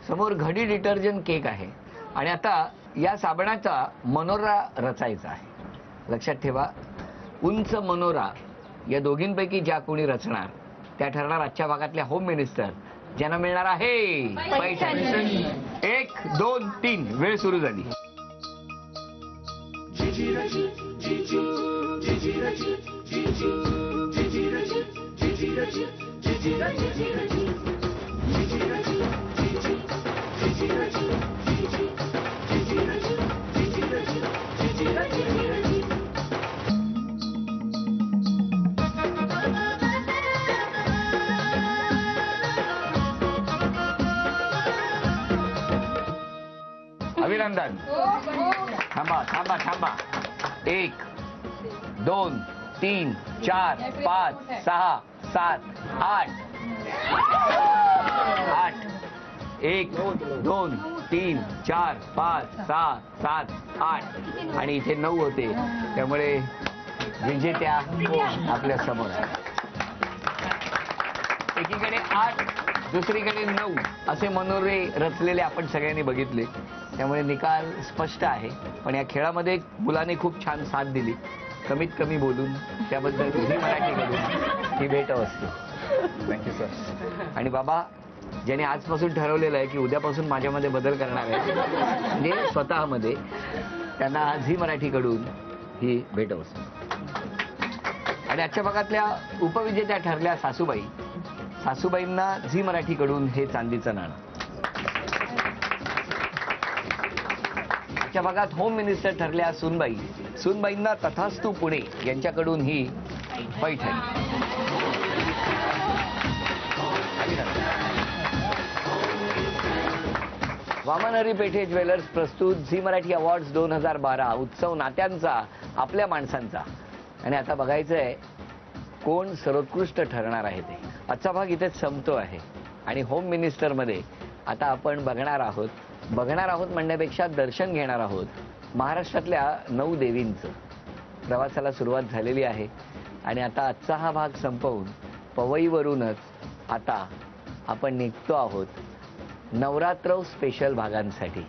समोर घडी detergent cake आहे आणि आता या साबणाचा मनोरा रचायचा आहे। लक्षात ठेवा, उंच मनोरा या दोघींपैकी ज्या कोणी रचणार त्या ठरणार आजच्या भागातल्या होम मिनिस्टर, ज्यांना मिळणार आहे पैठणी। 1 2 3 वेळ सुरू झाली। अभिनंदन। थांबा थांबा थांबा। 1 2 3 4 5 6 7 8 8 1 2 3 4 5 6 7 8 आणि इथे 9 होते, त्यामुळे विजेत्या आपल्या समोर आहे। एकीकडे 8 दुसरीकडे 9 असे मनोरे रचलेले आपण सगळ्यांनी बघितले, त्यामुळे निकाल स्पष्ट आहे। पण या खेळामध्ये मुलाने खूप छान साथ दिली, कमीत कमी बोलून, त्याबद्दल झी मराठीकडून ही भेट असते। Thank you sir. आणि बाबा, ज्याने आजपासून ठरवलेलं आहे की उद्यापासून माझ्यामध्ये बदल करणार आहे म्हणजे स्वतःमध्ये, त्यांना झी मराठीकडून ही भेट असते। आणि आजच्या भागातल्या उपविजेत्या ठरल्या सासूबाई। सासूबाईंना झी मराठीकडून हे चांदीचं नाणं। आजच्या भागात होम मिनिस्टर ठरल्या सुनबाई। सुनबाईंना तथास्तू पुणे यांच्याकडून ही पैठणी। वामन हरी पेठे ज्वेलर्स प्रस्तुत झी मराठी अवॉर्ड्स 2012 उत्सव नात्यांचा, आपल्या माणसांचा। आणि आता बघायचं आहे कोण सर्वोत्कृष्ट ठरणार आहे ते। आजचा भाग इथेच संपतो आहे आणि होम मिनिस्टरमध्ये आता आपण बघणार आहोत म्हणण्यापेक्षा दर्शन घेणार आहोत महाराष्ट्रातल्या 9 देवींचं। प्रवासाला सुरुवात झालेली आहे आणि आता आजचा हा भाग संपवून पवईवरूनच आता आपण निघतो आहोत नवरात्र स्पेशल भागांसाठी।